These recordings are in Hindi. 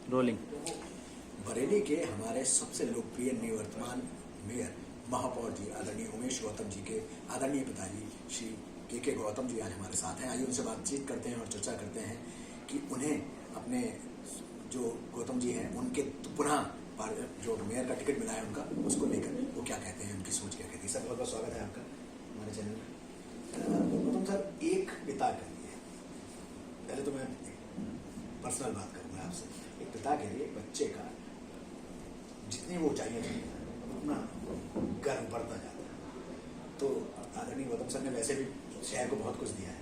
रोलिंग। बरेली के हमारे सबसे लोकप्रिय निवर्तमान मेयर महापौर जी आदरणीय उमेश गौतम जी के आदरणीय पिताजी श्री के गौतम जी आज हमारे साथ हैं। आइए उनसे बातचीत करते हैं और चर्चा करते हैं कि उन्हें अपने जो गौतम जी हैं उनके पुनः जो मेयर का टिकट मिला है उनका उसको लेकर वो क्या कहते हैं, उनकी सोच क्या कहती है। सर बहुत बहुत स्वागत है आपका हमारे चैनल में। गौतम सर, एक पिता के लिए पहले तो मैं पर्सनल बात करूंगा आपसे। एक पिता के लिए बच्चे का जितनी वो ऊंचाइयां चलती है उतना गर्व बढ़ता जाता है। तो आदरणीय गौतम सर ने वैसे भी शहर को बहुत कुछ दिया है,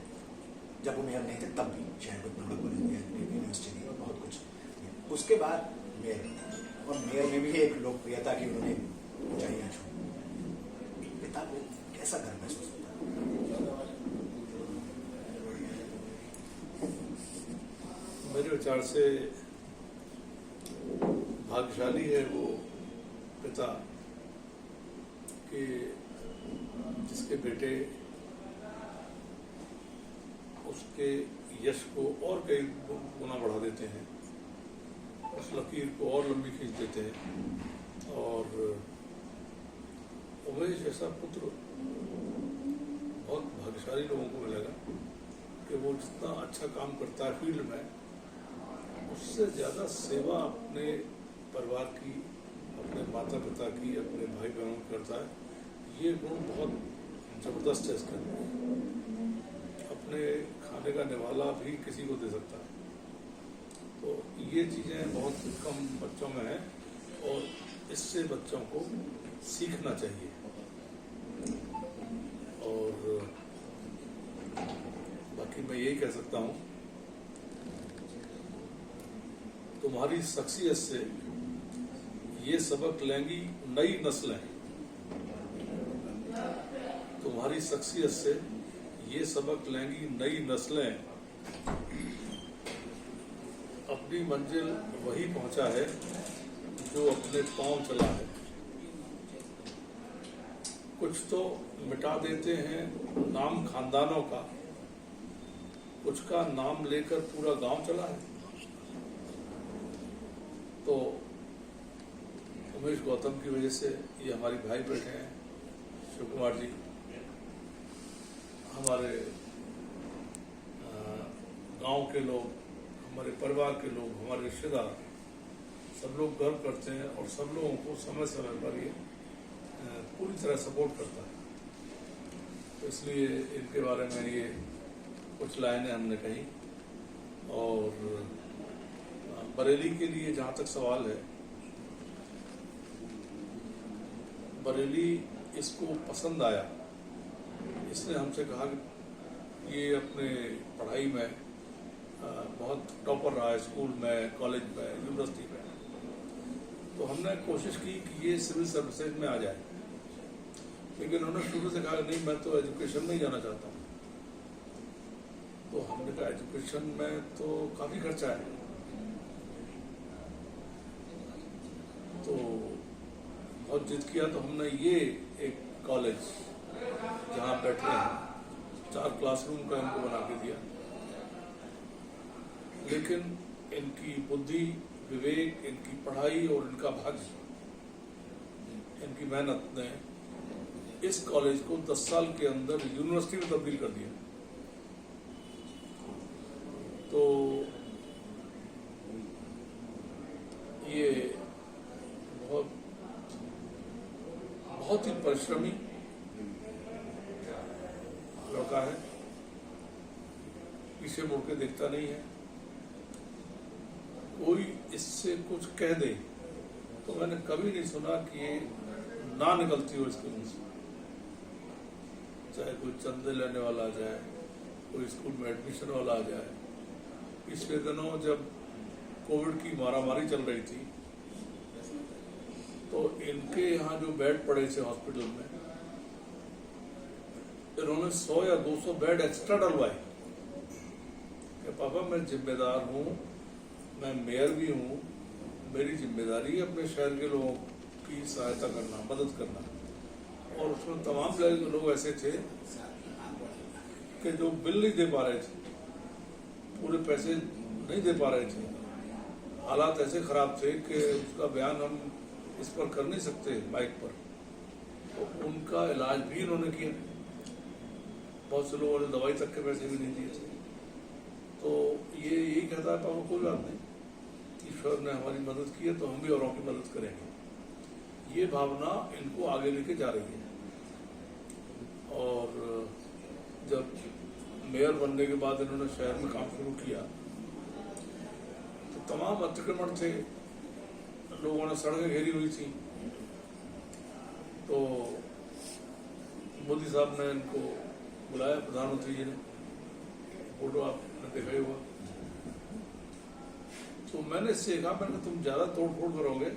जब वो मेयर नहीं थे तब भी शहर को इतना बड़ा कॉलेज दिया, यूनिवर्सिटी दी और बहुत कुछ दिया। उसके बाद मेयर और मेयर में भी एक लोकप्रियता की उन्होंने ऊंचाइयां छू। पिता को कैसा गर्व महसूस होता है? मेरे विचार से भाग्यशाली है वो पिता कि जिसके बेटे उसके यश को और कई गुना बढ़ा देते हैं, उस लकीर को और लंबी खींच देते हैं। और उमेश जैसा पुत्र बहुत भाग्यशाली लोगों को मिलेगा कि वो जितना अच्छा काम करता है फील्ड में, उससे ज़्यादा सेवा अपने परिवार की, अपने माता पिता की, अपने भाई बहनों की करता है। ये गुण बहुत जबरदस्त है इसके अंदर। अपने खाने का निवाला भी किसी को दे सकता है। तो ये चीज़ें बहुत कम बच्चों में हैं और इससे बच्चों को सीखना चाहिए। और बाकी मैं यही कह सकता हूँ, तुम्हारी शख्सियत से ये सबक लेंगी नई नस्लें। तुम्हारी शख्सियत से ये सबक लेंगी नई नस्लें। अपनी मंजिल वही पहुंचा है जो अपने पांव चला है। कुछ तो मिटा देते हैं नाम खानदानों का, कुछ का नाम लेकर पूरा गांव चला है। तो उमेश गौतम की वजह से ये हमारे भाई बैठे हैं, शिव कुमार जी, हमारे गांव के लोग, हमारे परिवार के लोग, हमारे रिश्तेदार, सब लोग गर्व करते हैं और सब लोगों को समय समय पर ये पूरी तरह सपोर्ट करता है। तो इसलिए इनके बारे में ये कुछ लाइनें हमने कही। और बरेली के लिए जहाँ तक सवाल है, बरेली इसको पसंद आया। इसने हमसे कहा कि ये अपने पढ़ाई में बहुत टॉपर रहा है, स्कूल में, कॉलेज में, यूनिवर्सिटी में। तो हमने कोशिश की कि ये सिविल सर्विसेज में आ जाए, लेकिन उन्होंने शुरू से कहा नहीं, मैं तो एजुकेशन में ही जाना चाहता हूँ। तो हमने कहा एजुकेशन में तो काफ़ी खर्चा है। तो बहुत जिद किया तो हमने ये एक कॉलेज जहाँ बैठे हैं 4 क्लासरूम का इनको बना के दिया। लेकिन इनकी बुद्धि, विवेक, इनकी पढ़ाई और इनका भाग्य, इनकी मेहनत ने इस कॉलेज को 10 साल के अंदर यूनिवर्सिटी में तब्दील कर दिया। तो ये बहुत ही परिश्रमी लड़का है, पीछे मुड़ के देखता नहीं है। कोई इससे कुछ कह दे तो मैंने कभी नहीं सुना कि ये ना निकलती हो इसके मुंह से। चाहे कोई चंदे लेने वाला आ जाए, कोई स्कूल में एडमिशन वाला आ जाए। पिछले दिनों जब कोविड की मारामारी चल रही थी तो इनके यहाँ जो बेड पड़े थे हॉस्पिटल में, इन्होंने 100 या 200 बेड एक्स्ट्रा डलवाए। पापा मैं जिम्मेदार हूँ, मैं मेयर भी हूँ, मेरी जिम्मेदारी है अपने शहर के लोगों की सहायता करना, मदद करना। और उसमें तमाम लोग ऐसे थे कि जो बिल नहीं दे पा रहे थे, पूरे पैसे नहीं दे पा रहे थे, हालात ऐसे खराब थे कि उसका बयान हम इस पर कर नहीं सकते माइक पर, तो उनका इलाज भी इन्होंने किया। बहुत से लोगों ने दवाई तक के पैसे भी नहीं दिए थे। तो ये यही कहता है पापा कोई बात नहीं, ईश्वर ने हमारी मदद की है तो हम भी औरों की मदद करेंगे। ये भावना इनको आगे लेके जा रही है। और जब मेयर बनने के बाद इन्होंने शहर में काम शुरू किया तो तमाम अतिक्रमण थे, लोगों ने सड़कें घेरी हुई थी। तो मोदी साहब ने इनको बुलाया, प्रधानमंत्री जी ने, फोटो आपने देखा ही होगा। तो मैंने इससे कहा, मैंने तुम ज्यादा तोड़ फोड़ करोगे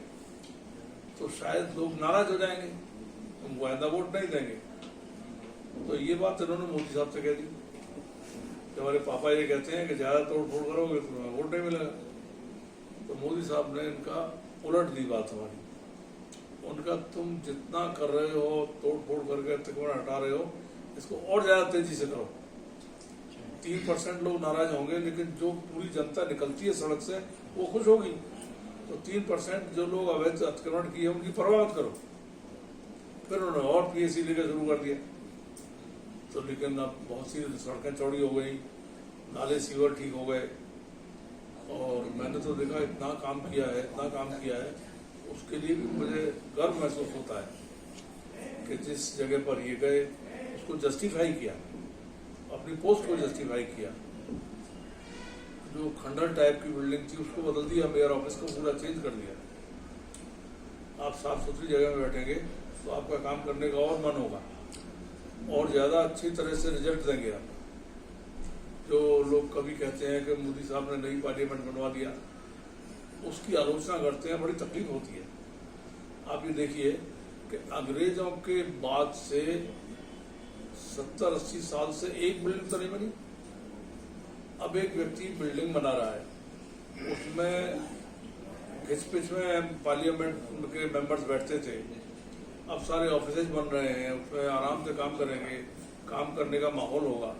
तो शायद लोग नाराज हो जाएंगे, तुमको आइंदा वोट नहीं देंगे। तो ये बात इन्होंने मोदी साहब से कह दी कि हमारे पापा ये कहते हैं कि ज्यादा तोड़ फोड़ करोगे तो तुम्हें वोट नहीं मिलेगा। तो मोदी साहब ने इनका उलट दी बात हमारी। उनका तुम जितना कर रहे हो, तोड़ फोड़ करके अतिक्रमण हटा रहे हो, इसको और ज्यादा तेजी से करो। 3% लोग नाराज होंगे, लेकिन जो पूरी जनता निकलती है सड़क से वो खुश होगी। तो 3% जो लोग अवैध अतिक्रमण किए उनकी परवाह मत करो। फिर उन्होंने और PAC लेकर शुरू कर दिया। तो लेकिन अब बहुत सी सड़कें चौड़ी हो गई, नाले सीवर ठीक हो गए, और मैंने तो देखा इतना काम किया है, इतना काम किया है, उसके लिए भी मुझे गर्व महसूस होता है कि जिस जगह पर ये गए उसको जस्टिफाई किया, अपनी पोस्ट को जस्टिफाई किया। जो खंडर टाइप की बिल्डिंग थी उसको बदल दिया, मेयर ऑफिस को पूरा चेंज कर दिया। आप साफ सुथरी जगह में बैठेंगे तो आपका काम करने का और मन होगा और ज्यादा अच्छी तरह से रिजल्ट देंगे आप। जो लोग कभी कहते हैं कि मोदी साहब ने नई पार्लियामेंट बनवा दिया, उसकी आलोचना करते हैं, बड़ी तकलीफ होती है। आप ये देखिए कि अंग्रेजों के बाद से 70-80 साल से एक बिल्डिंग तो नहीं बनी। अब एक व्यक्ति बिल्डिंग बना रहा है, उसमें घिच-पिच में पार्लियामेंट के मेंबर्स बैठते थे, अब सारे ऑफिसेज बन रहे हैं, उसमें आराम से काम करेंगे, काम करने का माहौल होगा।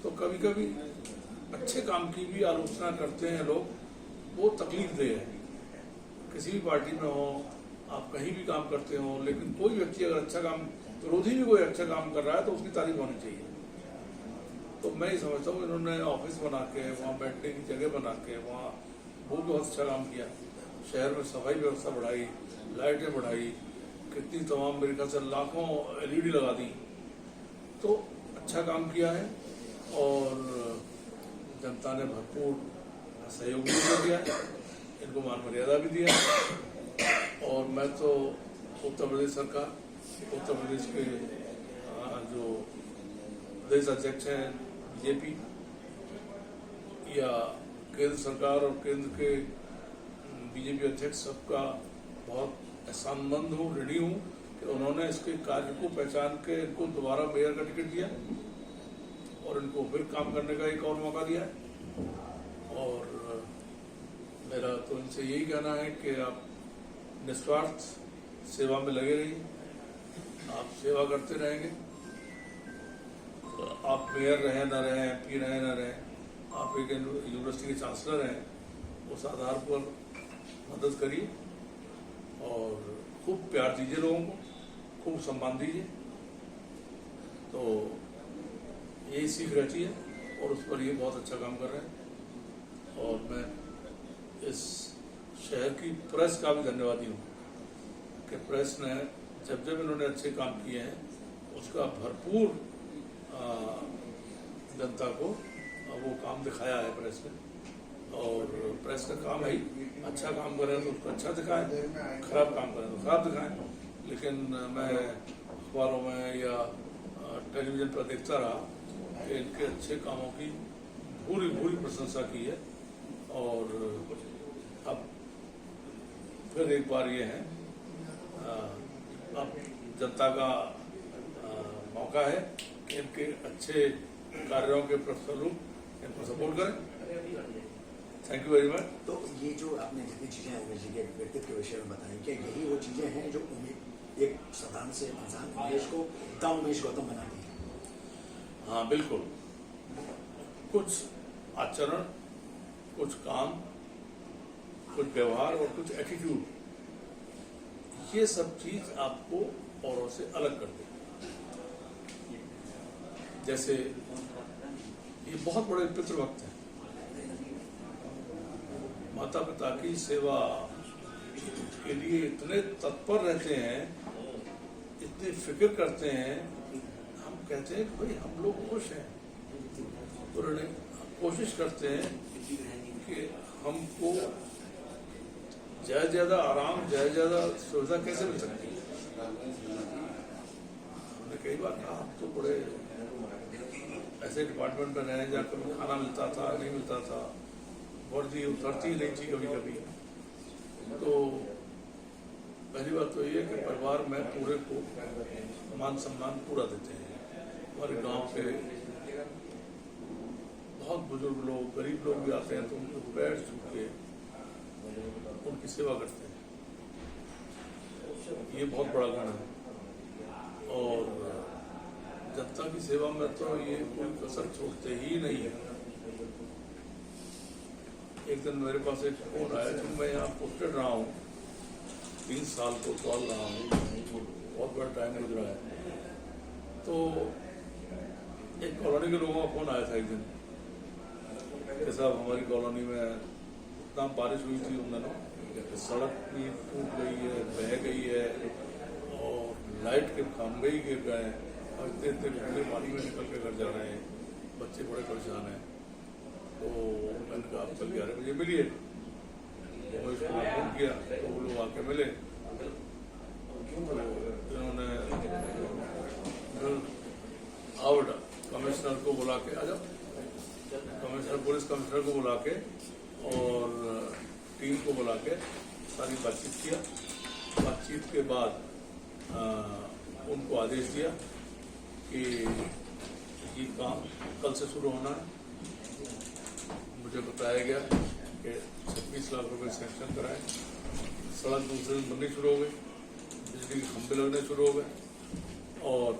तो कभी कभी अच्छे काम की भी आलोचना करते हैं लोग, वो तकलीफ दे है। किसी भी पार्टी में हो, आप कहीं भी काम करते हो, लेकिन कोई व्यक्ति अगर अच्छा काम, विरोधी भी कोई अच्छा काम कर रहा है तो उसकी तारीफ होनी चाहिए। तो मैं ही समझता हूँ इन्होंने ऑफिस बना के, वहाँ बैठने की जगह बना के, वहाँ वो बहुत अच्छा काम किया। शहर में सफाई व्यवस्था बढ़ाई, लाइटें बढ़ाई, कितनी तमाम मेरे ख्याल से लाखों LED लगा दी। तो अच्छा काम किया है और जनता ने भरपूर सहयोग भी दिया, इनको मान मर्यादा भी दिया। और मैं तो उत्तर प्रदेश सरकार, उत्तर प्रदेश के जो प्रदेश अध्यक्ष हैं BJP, या केंद्र सरकार और केंद्र के BJP अध्यक्ष, सबका बहुत एहसानमंद हूँ, ऋणी हूँ कि उन्होंने इसके कार्य को पहचान के इनको दोबारा मेयर का टिकट दिया और इनको फिर काम करने का एक और मौका दिया है। और मेरा तो इनसे यही कहना है कि आप निस्वार्थ सेवा में लगे रहिए, आप सेवा करते रहेंगे। आप मेयर रहे न रहे, MP रहे न रहे, आप एक यूनिवर्सिटी के चांसलर हैं, उस आधार पर मदद करिए और खूब प्यार दीजिए लोगों को, खूब सम्मान दीजिए। तो यही सीख रहती है और उस पर ये बहुत अच्छा काम कर रहे हैं। और मैं इस शहर की प्रेस का भी धन्यवादी हूँ कि प्रेस ने जब जब इन्होंने अच्छे काम किए हैं उसका भरपूर जनता को वो काम दिखाया है प्रेस ने। और प्रेस का काम है ही, अच्छा काम करें तो उसको अच्छा दिखाएं, खराब काम करें तो खराब दिखाएं। लेकिन मैं अखबारों में या टेलीविज़न पर देखता रहा कि इनके अच्छे कामों की पूरी पूरी प्रशंसा की है। और अब फिर एक बार ये है, अब जनता का मौका है कि इनके अच्छे कार्यों के फलस्वरूप इनको सपोर्ट करें। Thank you very much. तो ये जो आपने जितनी चीजें उमेश जी के व्यक्तित्व के विषय में बताई, क्या यही वो चीजें हैं जो एक साधारण से इंसान उमेश को द उमेश गौतम बनाती है? हाँ बिल्कुल, कुछ आचरण, कुछ काम, कुछ व्यवहार और कुछ एटीट्यूड, ये सब चीज आपको औरों से अलग कर देगी। जैसे ये बहुत बड़े पितृभक्त हैं, माता पिता की सेवा के लिए इतने तत्पर रहते हैं, इतनी फिक्र करते हैं। हम कहते हैं कि भाई हम लोग खुश हैं, तो कोशिश करते हैं कि हमको ज्यादा आराम, ज्यादा सुविधा कैसे मिल सकती है। हमने कई बार कहा हम तो बड़े ऐसे डिपार्टमेंट में रहे जहाँ कभी खाना मिलता था, नहीं मिलता था, वर्दी उतरती ही नहीं थी कभी कभी। तो पहली बात तो ये कि परिवार में पूरे को मान सम्मान पूरा देते हैं। हमारे गांव के बहुत बुजुर्ग लोग, गरीब लोग भी आते हैं तो उनको पैर छू के उनकी सेवा करते हैं। ये बहुत बड़ा गुण है। और जनता की सेवा में तो ये कोई कसर छोड़ते ही नहीं है। एक दिन मेरे पास एक फोन आया कि मैं यहाँ पोस्टेड रहा हूँ, 3 साल को पाल रहा हूँ, बहुत बड़ा टाइम गुजरा है। तो एक कॉलोनी के लोगों का फोन आया था एक दिन कि साहब हमारी कॉलोनी में इतना बारिश हुई थी उन दिनों, सड़क भी टूट गई है, बह गई है, और लाइट के खंभे ही गिर गए, और इतने इतने बिजली पानी में निकल के घर जा रहे हैं, बच्चे बड़े परेशान हैं। तो मैंने कहा आप कल 11 बजे मिलिए। तो मैं उसको फोन किया तो वो लोग आके मिले। इन्होंने आवड़ा कमिश्नर को बुला के, आ जाओ, कमिश्नर, पुलिस कमिश्नर को बुला के और टीम को बुला के सारी बातचीत किया। बातचीत के बाद उनको आदेश दिया कि ये काम कल से शुरू होना है। मुझे बताया गया कि 26 लाख रुपए सैंक्शन कराए, सड़क दूसरे दिन बननी शुरू हो गई, बिजली के खंभे लगने शुरू हो गए, और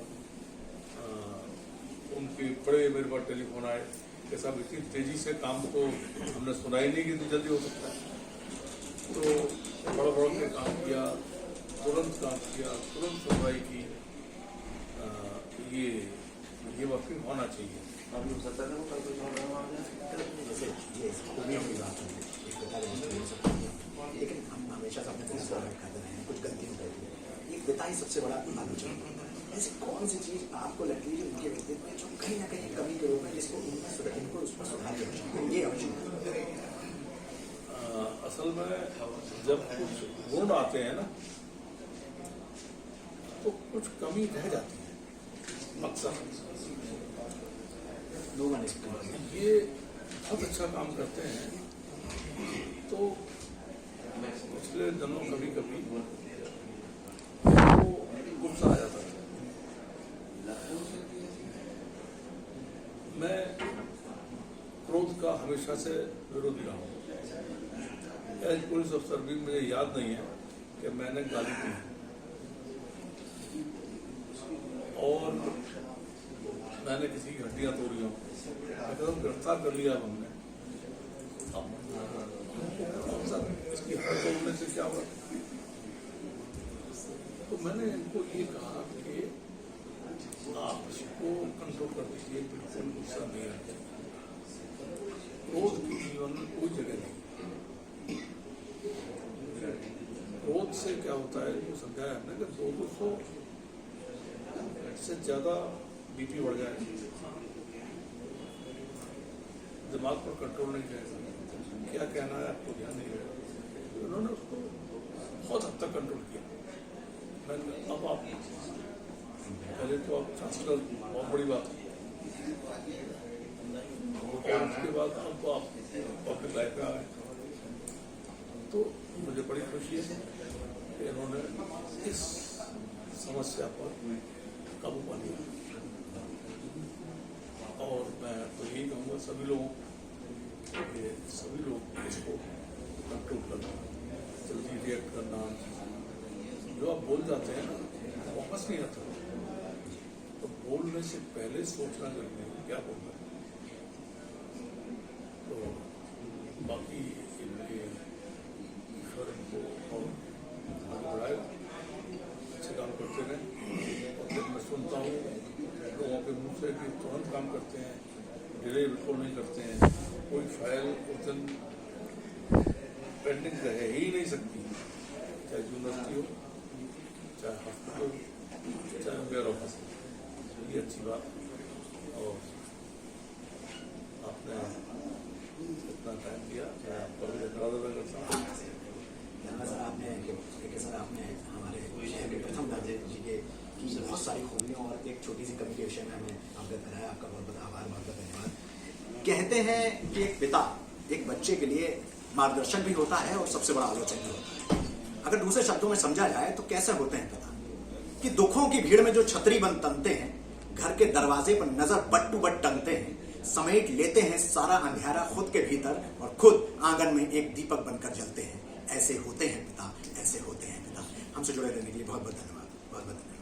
उनके बड़े मेरे पास टेलीफोन आए कि साहब इतनी तेजी से काम तो हमने सुना ही नहीं कि इतनी जल्दी हो सकता है। तो बड़ा के काम किया, तुरंत काम किया, तुरंत सुनवाई की। ये वर्किंग होना चाहिए। जैसे ये उम्मीद की बात होगी, एक पिता के मुझे हो सकती है, लेकिन हम हमेशा से अपने पिता करते रहे हैं, कुछ गलतियां करती है। एक पिता ही सबसे बड़ा आलोचना करता है। ऐसी कौन सी चीज आपको लगती है उनके व्यक्तित्व में जो कहीं ना कहीं कमी के रूप में, जिसको इनको उसमें सुधार की आवश्यकता है? ये आवश्यकता असल में जब कुछ गुण आते हैं ना, तो कुछ कमी रह जाती है अक्सर। ये बहुत अच्छा काम करते हैं तो पिछले दिनों कभी कभी गुस्सा आ जाता है। मैं क्रोध का हमेशा से विरोधी रहा हूँ। एज पुलिस अफसर भी मुझे याद नहीं है कि मैंने गाली दी और मैंने किसी की हड्डियां तोड़ी हो, एकदम गिरफ्तार कर लिया हमने। इसकी हद तोड़ने से क्या हुआ? तो मैंने इनको ये कहा कि आप इसको कंट्रोल कर दीजिए, बिल्कुल गुस्सा नहीं रखें। क्रोध की जीवन में कोई जगह नहीं। क्रोध से क्या होता है, जो समझाया हमने कि 200 से ज्यादा बीपी बढ़ जाए, दिमाग पर कंट्रोल नहीं जाएगा, क्या कहना है आपको ध्यान नहीं रहेगा। तो उन्होंने उसको बहुत हद तक कंट्रोल किया। मैंने अब आप पहले तो आप चांसलर, बहुत बड़ी बात है, और उसके बाद अब आप पब्लिक लाइफ में आ गए। तो मुझे बड़ी खुशी है कि इन्होंने इस समस्या पर काबू पा लिया। और मैं तो यही कहूँगा सभी लोग इसको कंट्रोल करना, जल्दी रिएक्ट करना। जो आप बोल जाते हैं ना, वापस नहीं आता, तो बोलने से पहले सोचना जरूरी है क्या बोलना है। तो बाकी इनके फाइल उस दिन पेंडिंग रह ही नहीं सकती, चाहे यूनिवर्सिटी हो, चाहे हॉस्पिटल, चाहे मेयर ऑफिस। ये अच्छी बात। और आपने इतना टाइम दिया, मैं आपका भी धन्यवाद करता हूँ। सर आपने हमारे शहर के प्रथम दर्जे जी के की बहुत सारी खूबियों और एक छोटी सी कमी के विषय में हमें अवगत कराया। आपका बहुत बहुत आभार, बहुत बहुत धन्यवाद। कहते हैं कि एक पिता एक बच्चे के लिए मार्गदर्शक भी होता है और सबसे बड़ा आलोचक भी होता है। अगर दूसरे शब्दों में समझा जाए तो कैसे होते हैं पिता? कि दुखों की भीड़ में जो छतरी बन तनते हैं, घर के दरवाजे पर नजर बट टू बट टंगते हैं, समेट लेते हैं सारा अंधेरा खुद के भीतर और खुद आंगन में एक दीपक बनकर जलते हैं। ऐसे होते हैं पिता, ऐसे होते हैं पिता। हमसे जुड़े रहने के लिए बहुत बहुत धन्यवाद, बहुत बहुत धन्यवाद।